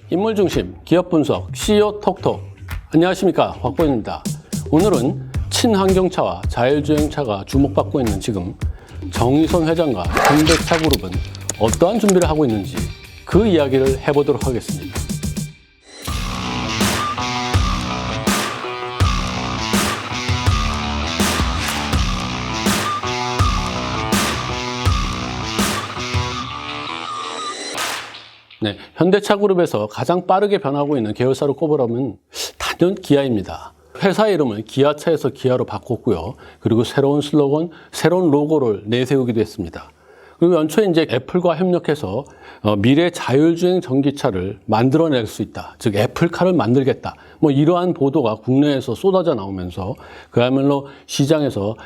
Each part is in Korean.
인물중심, 기업분석, CEO 톡톡. 안녕하십니까, 곽보입니다. 오늘은 친환경차와 자율주행차가 주목받고 있는 지금 정의선 회장과 현대차그룹은 어떠한 준비를 하고 있는지 그 이야기를 해보도록 하겠습니다. 네, 현대차그룹에서 가장 빠르게 변하고 있는 계열사로 꼽으라면 단연 기아입니다. 회사 이름을 기아차에서 기아로 바꿨고요. 그리고 새로운 슬로건, 새로운 로고를 내세우기도 했습니다. 그리고 연초에 이제 애플과 협력해서 미래 자율주행 전기차를 만들어낼 수 있다. 즉 애플카를 만들겠다. 뭐 이러한 보도가 국내에서 쏟아져 나오면서 그야말로 시장에서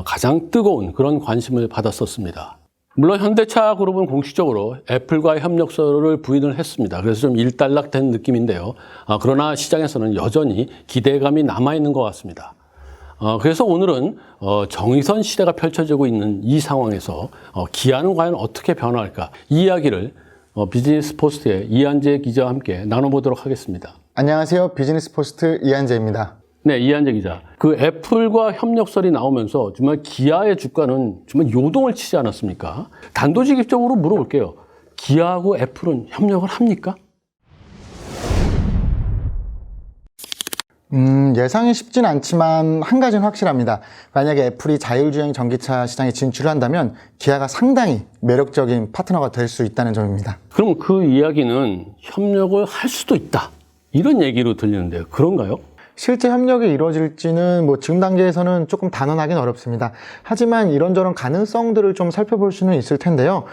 가장 뜨거운 그런 관심을 받았었습니다. 물론 현대차그룹은 공식적으로 애플과의 협력서를 부인을 했습니다. 그래서 좀 일단락된 느낌인데요. 그러나 시장에서는 여전히 기대감이 남아있는 것 같습니다. 그래서 오늘은 정의선 시대가 펼쳐지고 있는 이 상황에서 기아는 과연 어떻게 변화할까? 이 이야기를 비즈니스 포스트의 이한재 기자와 함께 나눠보도록 하겠습니다. 안녕하세요. 비즈니스 포스트 이한재입니다. 네, 이한재 기자. 그 애플과 협력설이 나오면서 정말 기아의 주가는 정말 요동을 치지 않았습니까? 단도직입적으로 물어볼게요. 기아하고 애플은 협력을 합니까? 예상이 쉽진 않지만 한 가지는 확실합니다. 만약에 애플이 자율주행 전기차 시장에 진출을 한다면 기아가 상당히 매력적인 파트너가 될 수 있다는 점입니다. 그럼 그 이야기는 협력을 할 수도 있다. 이런 얘기로 들리는데요. 그런가요? 실제 협력이 이루어질지는 지금 단계에서는 조금 단언하기는 어렵습니다. 하지만 이런저런 가능성들을 좀 살펴볼 수는 있을 텐데요.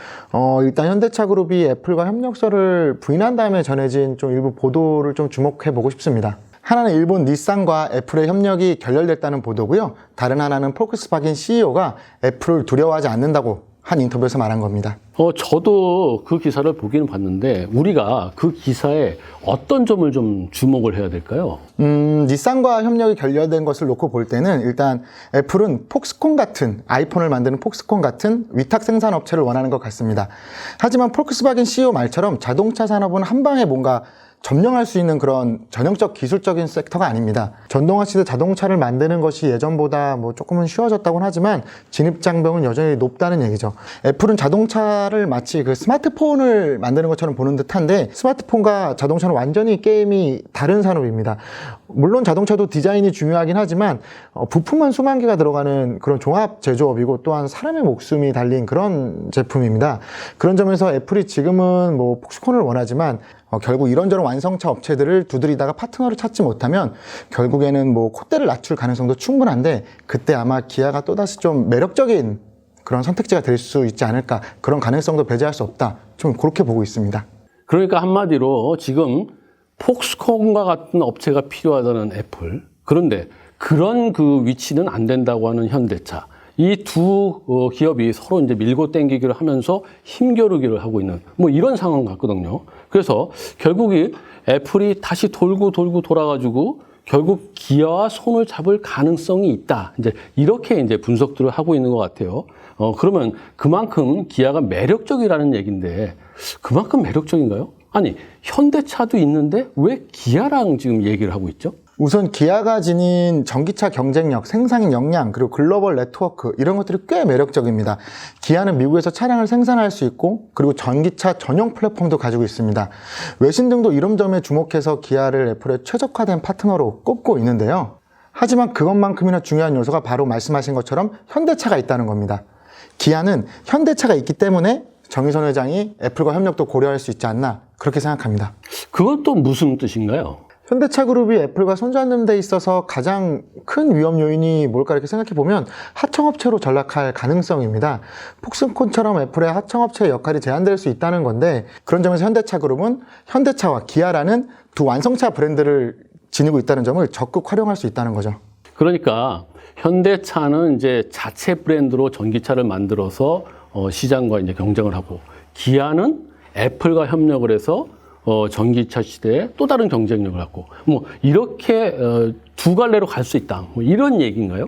일단 현대차그룹이 애플과 협력서를 부인한 다음에 전해진 좀 일부 보도를 좀 주목해 보고 싶습니다. 하나는 일본 닛산과 애플의 협력이 결렬됐다는 보도고요. 다른 하나는 폴크스바겐 CEO가 애플을 두려워하지 않는다고 한 인터뷰에서 말한 겁니다. 저도 그 기사를 보기는 봤는데 우리가 그 기사에 어떤 점을 좀 주목을 해야 될까요? 닛산과 협력이 결렬된 것을 놓고 볼 때는 일단 애플은 폭스콘 같은 아이폰을 만드는 폭스콘 같은 위탁 생산 업체를 원하는 것 같습니다. 하지만 폴크스바겐 CEO 말처럼 자동차 산업은 한 방에 뭔가 점령할 수 있는 그런 전형적 기술적인 섹터가 아닙니다. 전동화 시대 자동차를 만드는 것이 예전보다 조금은 쉬워졌다고는 하지만 진입장벽은 여전히 높다는 얘기죠. 애플은 자동차를 마치 그 스마트폰을 만드는 것처럼 보는 듯한데 스마트폰과 자동차는 완전히 게임이 다른 산업입니다. 물론 자동차도 디자인이 중요하긴 하지만 부품만 수만 개가 들어가는 그런 종합 제조업이고 또한 사람의 목숨이 달린 그런 제품입니다. 그런 점에서 애플이 지금은 폭스콘을 원하지만 결국 이런저런 완성차 업체들을 두드리다가 파트너를 찾지 못하면 결국에는 콧대를 낮출 가능성도 충분한데 그때 아마 기아가 또다시 좀 매력적인 그런 선택지가 될 수 있지 않을까, 그런 가능성도 배제할 수 없다, 좀 그렇게 보고 있습니다. 그러니까 한마디로 지금 폭스콘과 같은 업체가 필요하다는 애플, 그런데 그런 그 위치는 안 된다고 하는 현대차, 이 두 기업이 서로 이제 밀고 당기기를 하면서 힘겨루기를 하고 있는 이런 상황 같거든요. 그래서 결국 이 애플이 다시 돌고 돌아가지고 결국 기아와 손을 잡을 가능성이 있다. 이렇게 분석들을 하고 있는 것 같아요. 그러면 그만큼 기아가 매력적이라는 얘기인데 그만큼 매력적인가요? 아니, 현대차도 있는데 왜 기아랑 지금 얘기를 하고 있죠? 우선 기아가 지닌 전기차 경쟁력, 생산 역량, 그리고 글로벌 네트워크, 이런 것들이 꽤 매력적입니다. 기아는 미국에서 차량을 생산할 수 있고 그리고 전기차 전용 플랫폼도 가지고 있습니다. 외신 등도 이런 점에 주목해서 기아를 애플의 최적화된 파트너로 꼽고 있는데요. 하지만 그것만큼이나 중요한 요소가 바로 말씀하신 것처럼 현대차가 있다는 겁니다. 기아는 현대차가 있기 때문에 정의선 회장이 애플과 협력도 고려할 수 있지 않나, 그렇게 생각합니다. 그건 또 무슨 뜻인가요? 현대차그룹이 애플과 손잡는 데 있어서 가장 큰 위험 요인이 뭘까 이렇게 생각해보면 하청업체로 전락할 가능성입니다. 폭스콘처럼 애플의 하청업체의 역할이 제한될 수 있다는 건데, 그런 점에서 현대차그룹은 현대차와 기아라는 두 완성차 브랜드를 지니고 있다는 점을 적극 활용할 수 있다는 거죠. 그러니까 현대차는 이제 자체 브랜드로 전기차를 만들어서 시장과 이제 경쟁을 하고, 기아는 애플과 협력을 해서 전기차 시대에 또 다른 경쟁력을 갖고 이렇게 두 갈래로 갈 수 있다. 이런 얘기인가요?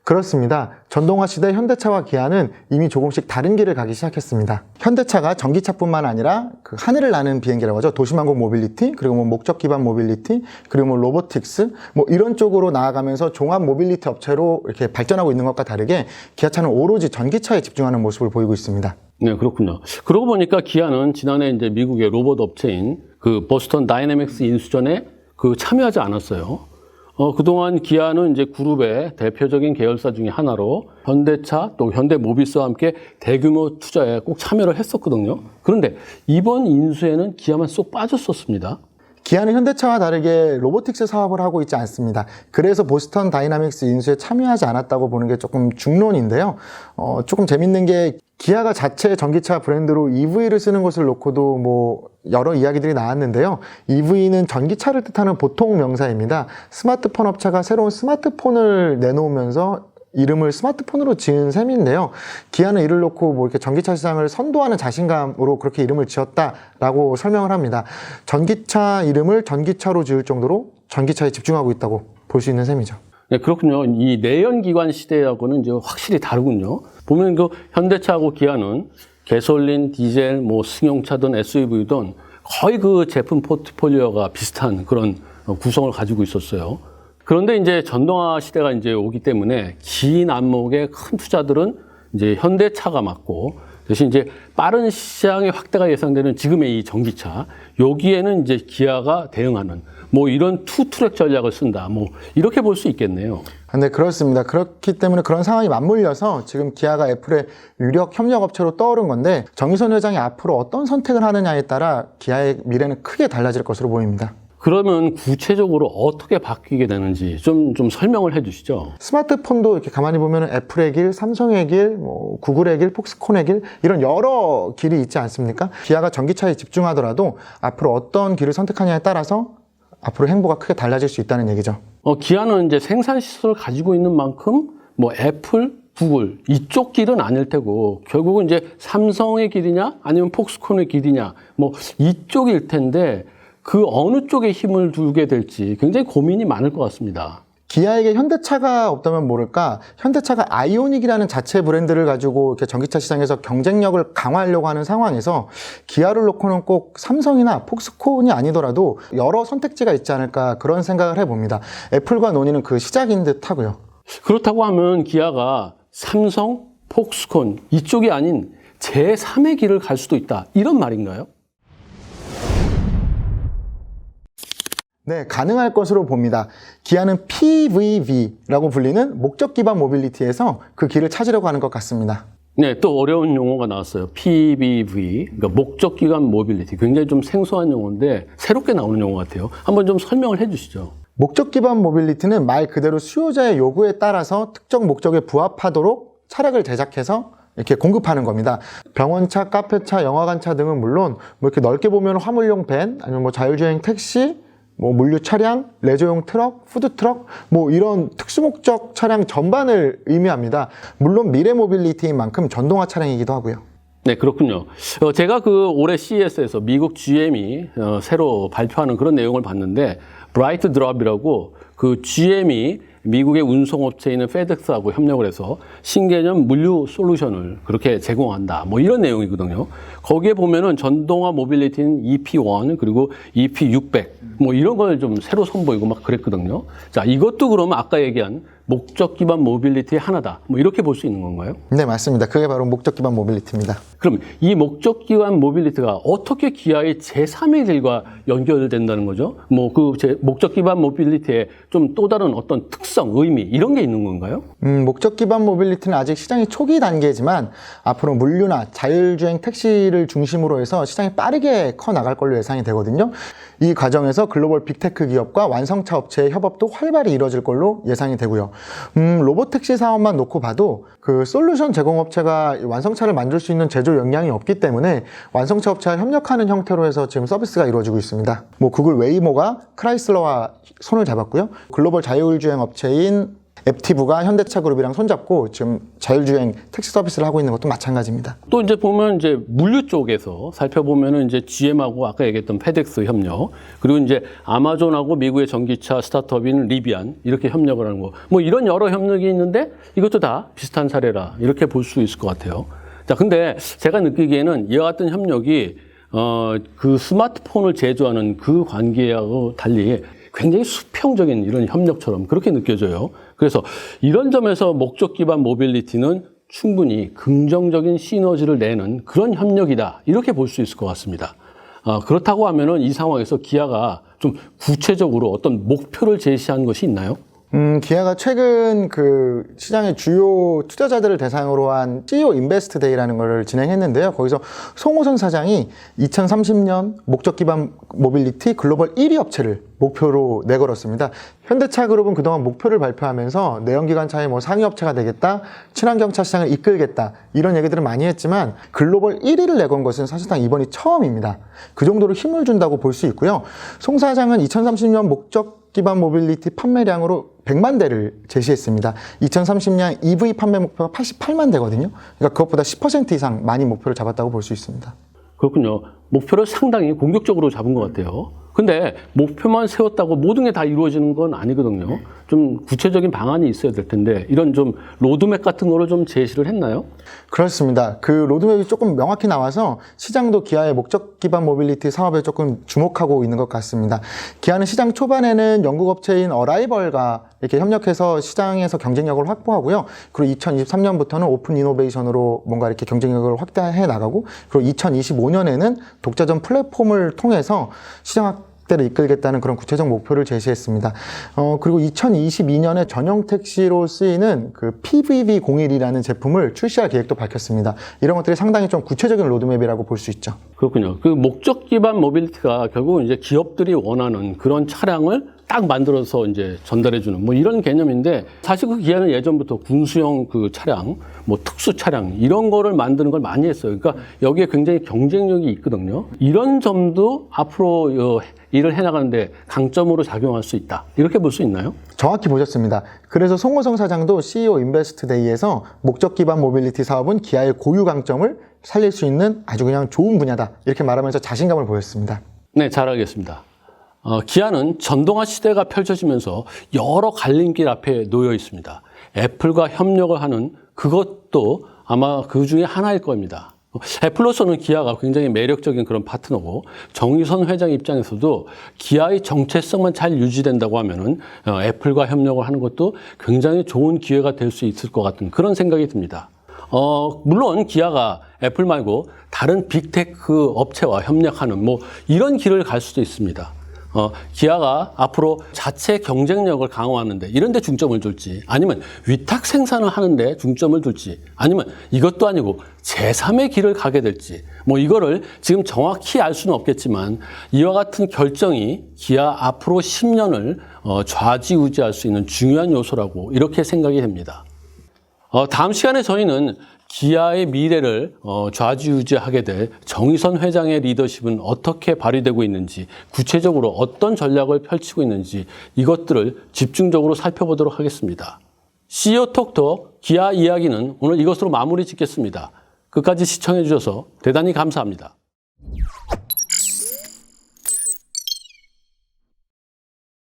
그렇습니다. 전동화 시대 현대차와 기아는 이미 조금씩 다른 길을 가기 시작했습니다. 현대차가 전기차뿐만 아니라 그 하늘을 나는 비행기라고 하죠. 도시망공 모빌리티, 그리고 뭐 목적 기반 모빌리티, 그리고 뭐 로보틱스, 뭐 이런 쪽으로 나아가면서 종합 모빌리티 업체로 이렇게 발전하고 있는 것과 다르게 기아차는 오로지 전기차에 집중하는 모습을 보이고 있습니다. 네, 그렇군요. 그러고 보니까 기아는 지난해 이제 미국의 로봇 업체인 그 보스턴 다이내믹스 인수전에 참여하지 않았어요. 그동안 기아는 이제 그룹의 대표적인 계열사 중에 하나로 현대차 또 현대모비스와 함께 대규모 투자에 꼭 참여를 했었거든요. 그런데 이번 인수에는 기아만 쏙 빠졌었습니다. 기아는 현대차와 다르게 로보틱스 사업을 하고 있지 않습니다. 그래서 보스턴 다이나믹스 인수에 참여하지 않았다고 보는 게 조금 중론인데요. 조금 재밌는 게 기아가 자체 전기차 브랜드로 EV를 쓰는 것을 놓고도 뭐 여러 이야기들이 나왔는데요. EV는 전기차를 뜻하는 보통 명사입니다. 스마트폰 업체가 새로운 스마트폰을 내놓으면서 이름을 스마트폰으로 지은 셈인데요. 기아는 이를 놓고 뭐 이렇게 전기차 시장을 선도하는 자신감으로 그렇게 이름을 지었다라고 설명을 합니다. 전기차 이름을 전기차로 지을 정도로 전기차에 집중하고 있다고 볼 수 있는 셈이죠. 네, 그렇군요. 이 내연기관 시대하고는 이제 확실히 다르군요. 보면 그 현대차하고 기아는 가솔린, 디젤, 뭐 승용차 든 SUV든 거의 그 제품 포트폴리오가 비슷한 그런 구성을 가지고 있었어요. 그런데 이제 전동화 시대가 이제 오기 때문에 긴 안목의 큰 투자들은 이제 현대차가 맡고 대신 이제 빠른 시장의 확대가 예상되는 지금의 이 전기차 여기에는 이제 기아가 대응하는 뭐 이런 투트랙 전략을 쓴다. 뭐 이렇게 볼 수 있겠네요. 네, 그렇습니다. 그렇기 때문에 그런 상황이 맞물려서 지금 기아가 애플의 유력 협력업체로 떠오른 건데 정의선 회장이 앞으로 어떤 선택을 하느냐에 따라 기아의 미래는 크게 달라질 것으로 보입니다. 그러면 구체적으로 어떻게 바뀌게 되는지 좀 설명을 해 주시죠. 스마트폰도 이렇게 가만히 보면 애플의 길, 삼성의 길, 뭐 구글의 길, 폭스콘의 길 이런 여러 길이 있지 않습니까? 기아가 전기차에 집중하더라도 앞으로 어떤 길을 선택하냐에 따라서 앞으로 행보가 크게 달라질 수 있다는 얘기죠. 기아는 이제 생산 시설을 가지고 있는 만큼 뭐 애플, 구글 이쪽 길은 아닐 테고 결국은 이제 삼성의 길이냐 아니면 폭스콘의 길이냐 뭐 이쪽일 텐데 그 어느 쪽에 힘을 두게 될지 굉장히 고민이 많을 것 같습니다. 기아에게 현대차가 없다면 모를까? 현대차가 아이오닉이라는 자체 브랜드를 가지고 이렇게 전기차 시장에서 경쟁력을 강화하려고 하는 상황에서 기아를 놓고는 꼭 삼성이나 폭스콘이 아니더라도 여러 선택지가 있지 않을까 그런 생각을 해봅니다. 애플과 논의는 그 시작인 듯 하고요. 그렇다고 하면 기아가 삼성, 폭스콘 이쪽이 아닌 제3의 길을 갈 수도 있다. 이런 말인가요? 네, 가능할 것으로 봅니다. 기아는 PVV라고 불리는 목적 기반 모빌리티에서 그 길을 찾으려고 하는 것 같습니다. 네, 또 어려운 용어가 나왔어요. PBV, 그러니까 목적 기반 모빌리티. 굉장히 좀 생소한 용어인데 새롭게 나오는 용어 같아요. 한번 좀 설명을 해 주시죠. 목적 기반 모빌리티는 말 그대로 수요자의 요구에 따라서 특정 목적에 부합하도록 차량을 제작해서 이렇게 공급하는 겁니다. 병원차, 카페차, 영화관차 등은 물론 뭐 이렇게 넓게 보면 화물용 밴, 아니면 뭐 자율주행 택시, 뭐 물류 차량, 레저용 트럭, 푸드트럭 뭐 이런 특수목적 차량 전반을 의미합니다. 물론 미래 모빌리티인 만큼 전동화 차량이기도 하고요. 네, 그렇군요. 제가 그 올해 CES에서 미국 GM이 새로 발표하는 그런 내용을 봤는데 브라이트 드롭이라고 그 GM이 미국의 운송업체인 페덱스하고 협력을 해서 신개념 물류 솔루션을 그렇게 제공한다. 뭐 이런 내용이거든요. 거기에 보면은 전동화 모빌리티는 EP1 그리고 EP600 뭐 이런 걸 좀 새로 선보이고 막 그랬거든요. 자, 이것도 그러면 아까 얘기한 목적 기반 모빌리티의 하나다. 뭐 이렇게 볼 수 있는 건가요? 네, 맞습니다. 그게 바로 목적 기반 모빌리티입니다. 그럼 이 목적 기반 모빌리티가 어떻게 기아의 제3의 길과 연결된다는 거죠? 뭐 그 목적 기반 모빌리티에 좀 또 다른 어떤 특성, 의미 이런 게 있는 건가요? 목적 기반 모빌리티는 아직 시장이 초기 단계지만 앞으로 물류나 자율주행 택시를 중심으로 해서 시장이 빠르게 커 나갈 걸로 예상이 되거든요. 이 과정에서 글로벌 빅테크 기업과 완성차 업체의 협업도 활발히 이루어질 걸로 예상이 되고요. 로보택시 사업만 놓고 봐도 그 솔루션 제공업체가 완성차를 만들 수 있는 제조 역량이 없기 때문에 완성차 업체와 협력하는 형태로 해서 지금 서비스가 이루어지고 있습니다. 뭐 구글 웨이모가 크라이슬러와 손을 잡았고요. 글로벌 자율주행 업체인 앱티브가 현대차 그룹이랑 손잡고 지금 자율주행 택시 서비스를 하고 있는 것도 마찬가지입니다. 또 이제 보면 이제 물류 쪽에서 살펴보면은 이제 GM하고 아까 얘기했던 페덱스 협력, 그리고 이제 아마존하고 미국의 전기차 스타트업인 리비안 이렇게 협력을 하는 거, 뭐 이런 여러 협력이 있는데 이것도 다 비슷한 사례라 이렇게 볼 수 있을 것 같아요. 자, 근데 제가 느끼기에는 이와 같은 협력이 그 스마트폰을 제조하는 그 관계하고 달리 굉장히 수평적인 이런 협력처럼 그렇게 느껴져요. 그래서 이런 점에서 목적 기반 모빌리티는 충분히 긍정적인 시너지를 내는 그런 협력이다. 이렇게 볼 수 있을 것 같습니다. 그렇다고 하면은 이 상황에서 기아가 좀 구체적으로 어떤 목표를 제시한 것이 있나요? 기아가 최근 그 시장의 주요 투자자들을 대상으로 한 CEO 인베스트 데이라는 걸 진행했는데요. 거기서 송호선 사장이 2030년 목적 기반 모빌리티 글로벌 1위 업체를 목표로 내걸었습니다. 현대차 그룹은 그동안 목표를 발표하면서 내연기관차의 뭐 상위 업체가 되겠다, 친환경차 시장을 이끌겠다 이런 얘기들을 많이 했지만 글로벌 1위를 내건 것은 사실상 이번이 처음입니다. 그 정도로 힘을 준다고 볼 수 있고요. 송 사장은 2030년 목적 기반 모빌리티 판매량으로 100만 대를 제시했습니다. 2030년 EV 판매 목표가 88만 대거든요. 그러니까 그것보다 10% 이상 많이 목표를 잡았다고 볼 수 있습니다. 그렇군요. 목표를 상당히 공격적으로 잡은 것 같아요. 근데 목표만 세웠다고 모든 게 다 이루어지는 건 아니거든요. 좀 구체적인 방안이 있어야 될 텐데 이런 좀 로드맵 같은 거를 좀 제시를 했나요? 그렇습니다. 그 로드맵이 조금 명확히 나와서 시장도 기아의 목적 기반 모빌리티 사업에 조금 주목하고 있는 것 같습니다. 기아는 시장 초반에는 영국 업체인 어라이벌과 이렇게 협력해서 시장에서 경쟁력을 확보하고요. 그리고 2023년부터는 오픈 이노베이션으로 뭔가 이렇게 경쟁력을 확대해 나가고, 그리고 2025년에는 독자점 플랫폼을 통해서 시장 확대를 이끌겠다는 그런 구체적 목표를 제시했습니다. 그리고 2022년에 전용 택시로 쓰이는 그 PVV01이라는 제품을 출시할 계획도 밝혔습니다. 이런 것들이 상당히 좀 구체적인 로드맵이라고 볼 수 있죠. 그렇군요. 그 목적 기반 모빌리티가 결국은 이제 기업들이 원하는 그런 차량을 딱 만들어서 이제 전달해주는 뭐 이런 개념인데, 사실 그 기아는 예전부터 군수용 그 차량, 뭐 특수 차량 이런 거를 만드는 걸 많이 했어요. 그러니까 여기에 굉장히 경쟁력이 있거든요. 이런 점도 앞으로 일을 해나가는데 강점으로 작용할 수 있다. 이렇게 볼 수 있나요? 정확히 보셨습니다. 그래서 송호성 사장도 CEO 인베스트 데이에서 목적 기반 모빌리티 사업은 기아의 고유 강점을 살릴 수 있는 아주 그냥 좋은 분야다. 이렇게 말하면서 자신감을 보였습니다. 네, 잘 알겠습니다. 기아는 전동화 시대가 펼쳐지면서 여러 갈림길 앞에 놓여 있습니다. 애플과 협력을 하는 그것도 아마 그 중에 하나일 겁니다. 애플로서는 기아가 굉장히 매력적인 그런 파트너고, 정의선 회장 입장에서도 기아의 정체성만 잘 유지된다고 하면은 애플과 협력을 하는 것도 굉장히 좋은 기회가 될 수 있을 것 같은 그런 생각이 듭니다. 물론 기아가 애플 말고 다른 빅테크 업체와 협력하는 뭐 이런 길을 갈 수도 있습니다. 기아가 앞으로 자체 경쟁력을 강화하는데 이런 데 중점을 둘지, 아니면 위탁 생산을 하는데 중점을 둘지, 아니면 이것도 아니고 제3의 길을 가게 될지, 뭐 이거를 지금 정확히 알 수는 없겠지만 이와 같은 결정이 기아 앞으로 10년을 좌지우지할 수 있는 중요한 요소라고 이렇게 생각이 됩니다. 다음 시간에 저희는 기아의 미래를 좌지우지하게 될 정의선 회장의 리더십은 어떻게 발휘되고 있는지, 구체적으로 어떤 전략을 펼치고 있는지 이것들을 집중적으로 살펴보도록 하겠습니다. CEO 톡톡 기아 이야기는 오늘 이것으로 마무리 짓겠습니다. 끝까지 시청해 주셔서 대단히 감사합니다.